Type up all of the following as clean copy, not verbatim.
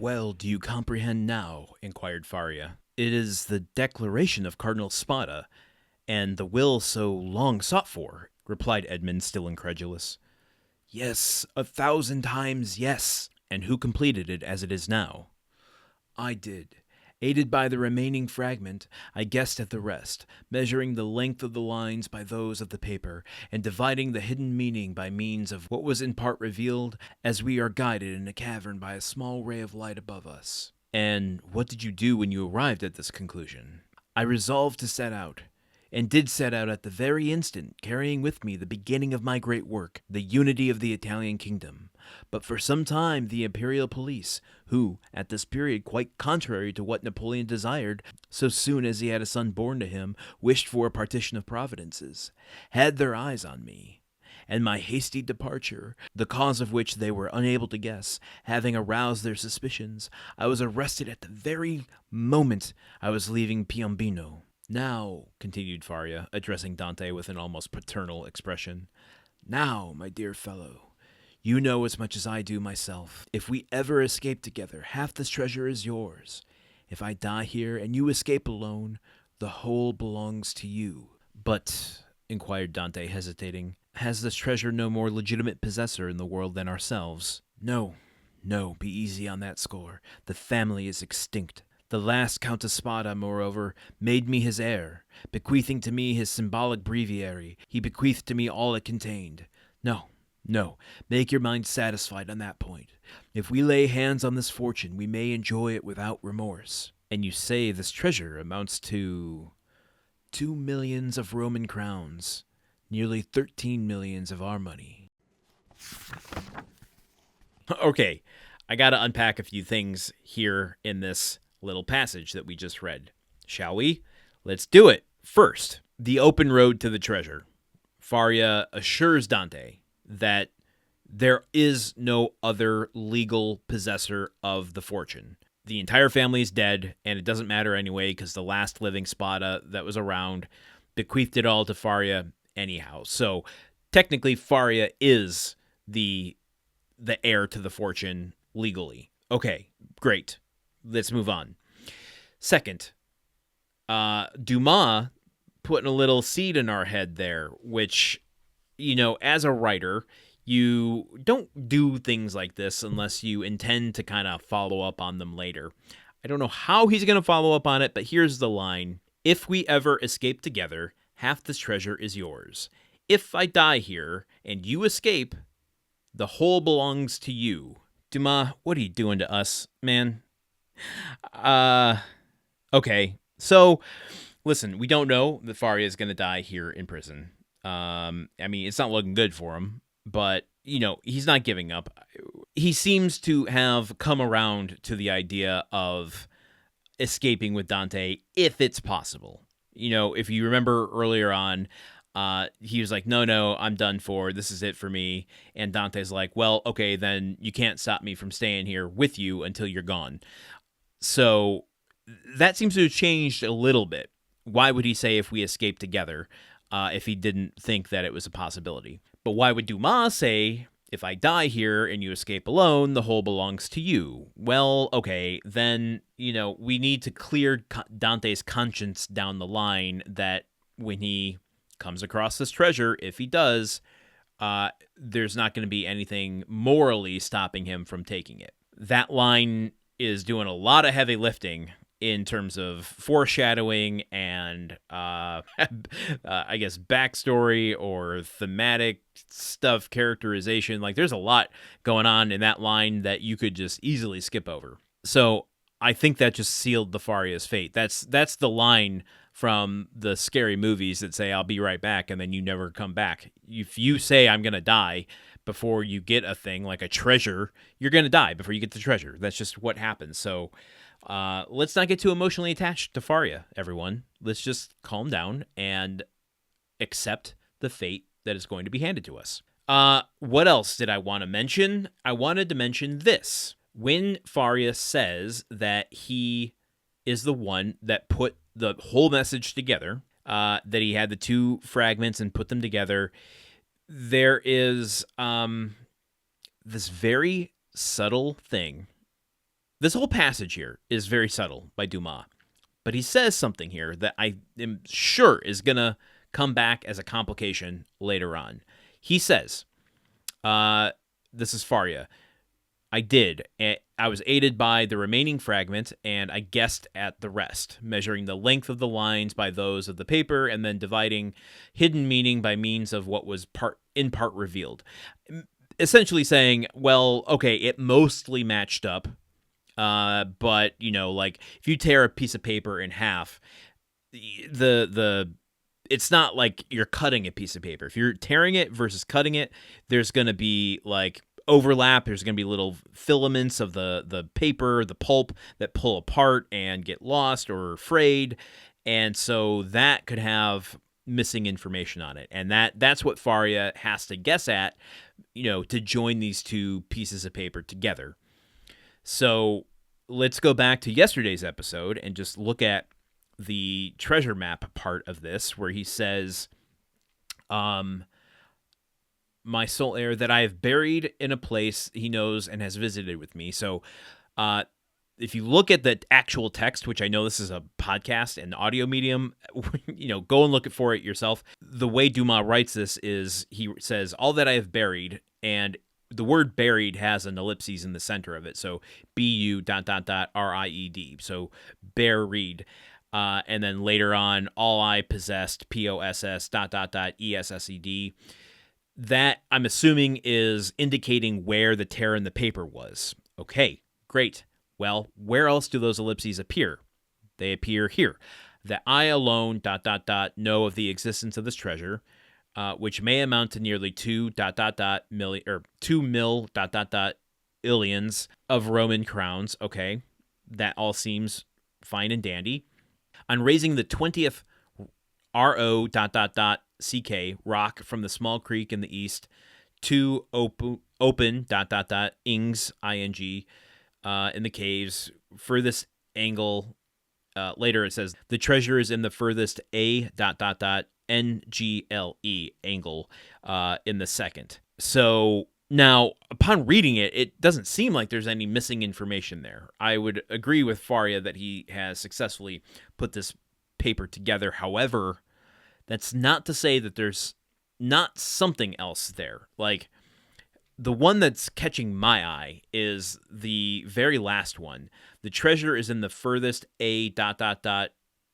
Well, do you comprehend now? Inquired Faria. It is the declaration of Cardinal Spada, and the will so long sought for, replied Edmond, still incredulous. Yes, 1,000 times yes. And who completed it as it is now? I did. Aided by the remaining fragment, I guessed at the rest, measuring the length of the lines by those of the paper, and dividing the hidden meaning by means of what was in part revealed, as we are guided in a cavern by a small ray of light above us. And what did you do when you arrived at this conclusion? I resolved to set out, and did set out at the very instant, carrying with me the beginning of my great work, the unity of the Italian kingdom. But for some time the imperial police, who, at this period, quite contrary to what Napoleon desired, so soon as he had a son born to him, wished for a partition of providences, had their eyes on me. And my hasty departure, the cause of which they were unable to guess, having aroused their suspicions, I was arrested at the very moment I was leaving Piombino. Now, continued Faria, addressing Dante with an almost paternal expression, now, my dear fellow, you know as much as I do myself. If we ever escape together, half this treasure is yours. If I die here and you escape alone, the whole belongs to you. But, inquired Dante, hesitating, has this treasure no more legitimate possessor in the world than ourselves? No, be easy on that score. The family is extinct. The last Count of Spada, moreover, made me his heir, bequeathing to me his symbolic breviary. He bequeathed to me all it contained. No, make your mind satisfied on that point. If we lay hands on this fortune, we may enjoy it without remorse. And you say this treasure amounts to 2 millions of Roman crowns, nearly 13 millions of our money. Okay, I gotta unpack a few things here in this little passage that we just read. Shall we? Let's do it. First, the open road to the treasure. Faria assures Dante that there is no other legal possessor of the fortune. The entire family is dead, and it doesn't matter anyway because the last living Spada that was around bequeathed it all to Faria anyhow. So technically, Faria is the heir to the fortune legally. Okay, great. Let's move on. Second, Dumas putting a little seed in our head there, which, you know, as a writer, you don't do things like this unless you intend to kind of follow up on them later. I don't know how he's going to follow up on it, but here's the line. If we ever escape together, half this treasure is yours. If I die here and you escape, the whole belongs to you. Dumas, what are you doing to us, man? Okay. So, listen, we don't know that Faria is going to die here in prison. I mean, it's not looking good for him, but, you know, he's not giving up. He seems to have come around to the idea of escaping with Dante if it's possible. You know, if you remember earlier on, he was like, no, I'm done for. This is it for me. And Dante's like, well, okay, then you can't stop me from staying here with you until you're gone. So that seems to have changed a little bit. Why would he say if we escape together if he didn't think that it was a possibility? But why would Dumas say, if I die here and you escape alone, the whole belongs to you? Well, okay, then, you know, we need to clear Dante's conscience down the line that when he comes across this treasure, if he does, there's not going to be anything morally stopping him from taking it. That line is doing a lot of heavy lifting in terms of foreshadowing and, I guess, backstory or thematic stuff, characterization. Like, there's a lot going on in that line that you could just easily skip over. So I think that just sealed the Faria's fate. That's the line from the scary movies that say, I'll be right back, and then you never come back. If you say, I'm going to die before you get a thing like a treasure, you're going to die before you get the treasure. That's just what happens. So let's not get too emotionally attached to Faria, everyone. Let's just calm down and accept the fate that is going to be handed to us. What else did I want to mention? I wanted to mention this. When Faria says that he is the one that put the whole message together, that he had the two fragments and put them together, there is this very subtle thing This whole passage here is very subtle by Dumas, but he says something here that I am sure is going to come back as a complication later on. He says, this is Faria, I was aided by the remaining fragment, and I guessed at the rest, measuring the length of the lines by those of the paper, and then dividing hidden meaning by means of what was in part revealed. Essentially saying, well, okay, it mostly matched up, but, like, if you tear a piece of paper in half, it's not like you're cutting a piece of paper. If you're tearing it versus cutting it, there's going to be, like, overlap. There's going to be little filaments of the paper, the pulp, that pull apart and get lost or frayed, and so that could have missing information on it, and that's what Faria has to guess at, to join these two pieces of paper together. So let's go back to yesterday's episode and just look at the treasure map part of this, where he says, my soul heir that I have buried in a place he knows and has visited with me. So if you look at the actual text, which I know this is a podcast and audio medium, go and look for it yourself. The way Dumas writes this is he says, all that I have buried, and the word buried has an ellipses in the center of it. So BU ... So buried. And then later on, all I possessed, POSS ... ESSED. That, I'm assuming, is indicating where the tear in the paper was. Okay, great. Well, where else do those ellipses appear? They appear here. That I alone ... know of the existence of this treasure, which may amount to nearly 2 ... million, or 2 mil ... illions of Roman crowns. Okay, that all seems fine and dandy. On raising the 20th RO ... CK rock from the small creek in the east to open ... ings ing in the caves furthest angle. Later it says the treasure is in the furthest A ... NGLE angle in the second. So now, upon reading it, it doesn't seem like there's any missing information there. I would agree with Faria that he has successfully put this paper together. However, that's not to say that there's not something else there. Like, the one that's catching my eye is the very last one. The treasure is in the furthest A ...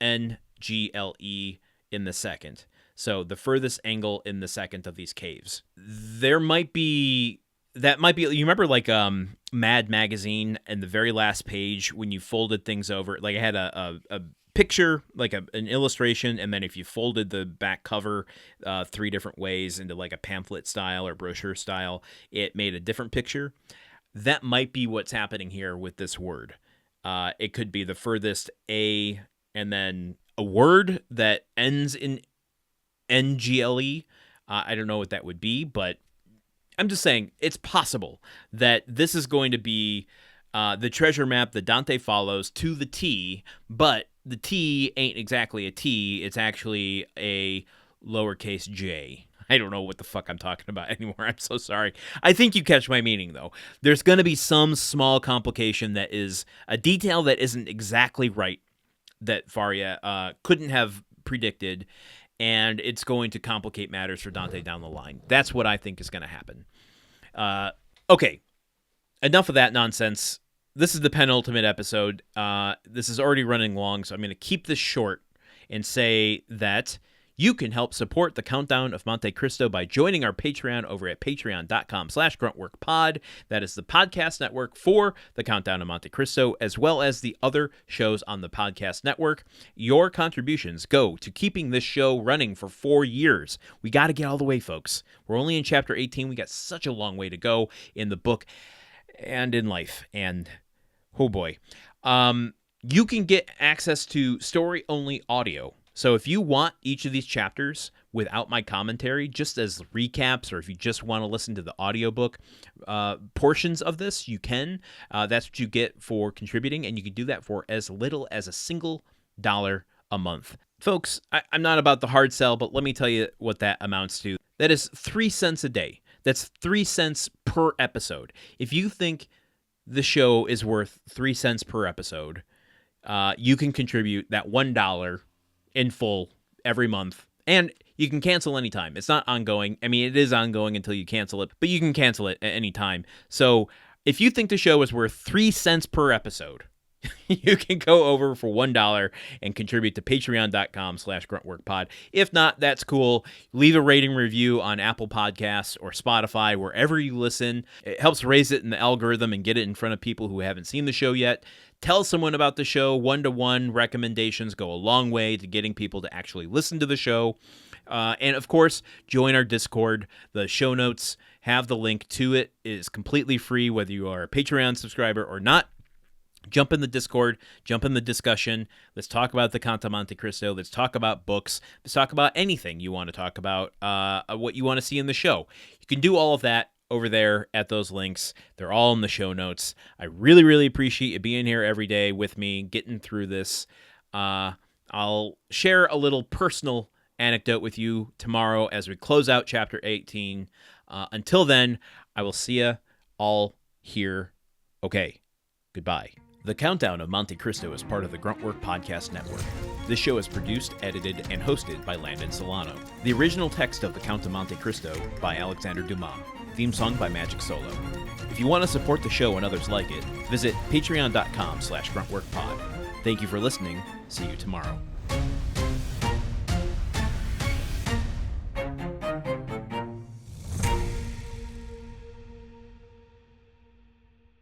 NGLE in the second. So the furthest angle in the second of these caves. There might be... That might be... You remember, like, Mad Magazine and the very last page when you folded things over? Like, it had a picture, like an illustration, and then if you folded the back cover 3 different ways into like a pamphlet style or brochure style, it made a different picture. That might be what's happening here with this word. It could be the furthest A and then a word that ends in NGLE. I don't know what that would be, but I'm just saying it's possible that this is going to be the treasure map that Dante follows to the T, but the T ain't exactly a T. It's actually a lowercase j. I don't know what the fuck I'm talking about anymore. I'm so sorry. I think you catch my meaning, though. There's going to be some small complication that is a detail that isn't exactly right that Faria couldn't have predicted, and it's going to complicate matters for Dante down the line. That's what I think is going to happen. Okay, enough of that nonsense. This is the penultimate episode. This is already running long, so I'm going to keep this short and say that you can help support the Countdown of Monte Cristo by joining our Patreon over at patreon.com/gruntworkpod. That is the podcast network for the Countdown of Monte Cristo, as well as the other shows on the podcast network. Your contributions go to keeping this show running for 4 years. We got to get all the way, folks. We're only in chapter 18. We got such a long way to go in the book and in life. And, oh boy. You can get access to story-only audio. So if you want each of these chapters without my commentary, just as recaps, or if you just want to listen to the audiobook portions of this, you can. That's what you get for contributing, and you can do that for as little as $1 a month. Folks, I'm not about the hard sell, but let me tell you what that amounts to. That is 3 cents a day. That's 3 cents per episode. If you think the show is worth 3 cents per episode, you can contribute that $1 in full every month. And you can cancel anytime. It's not ongoing. I mean, it is ongoing until you cancel it, but you can cancel it at any time. So if you think the show is worth 3 cents per episode, you can go over for $1 and contribute to patreon.com/gruntworkpod. If not, that's cool. Leave a rating review on Apple Podcasts or Spotify, wherever you listen. It helps raise it in the algorithm and get it in front of people who haven't seen the show yet. Tell someone about the show. 1-to-1 recommendations go a long way to getting people to actually listen to the show. And of course, join our Discord. The show notes have the link to it. It is completely free, whether you are a Patreon subscriber or not. Jump in the Discord, jump in the discussion. Let's talk about the Count of Monte Cristo. Let's talk about books. Let's talk about anything you want to talk about, what you want to see in the show. You can do all of that over there at those links. They're all in the show notes. I really, really appreciate you being here every day with me, getting through this. I'll share a little personal anecdote with you tomorrow as we close out Chapter 18. Until then, I will see you all here. Okay, goodbye. The Countdown of Monte Cristo is part of the Gruntwork Podcast Network. This show is produced, edited, and hosted by Landon Solano. The original text of The Count of Monte Cristo by Alexandre Dumas. Theme song by Magic Solo. If you want to support the show and others like it, visit patreon.com/gruntworkpod. Thank you for listening. See you tomorrow.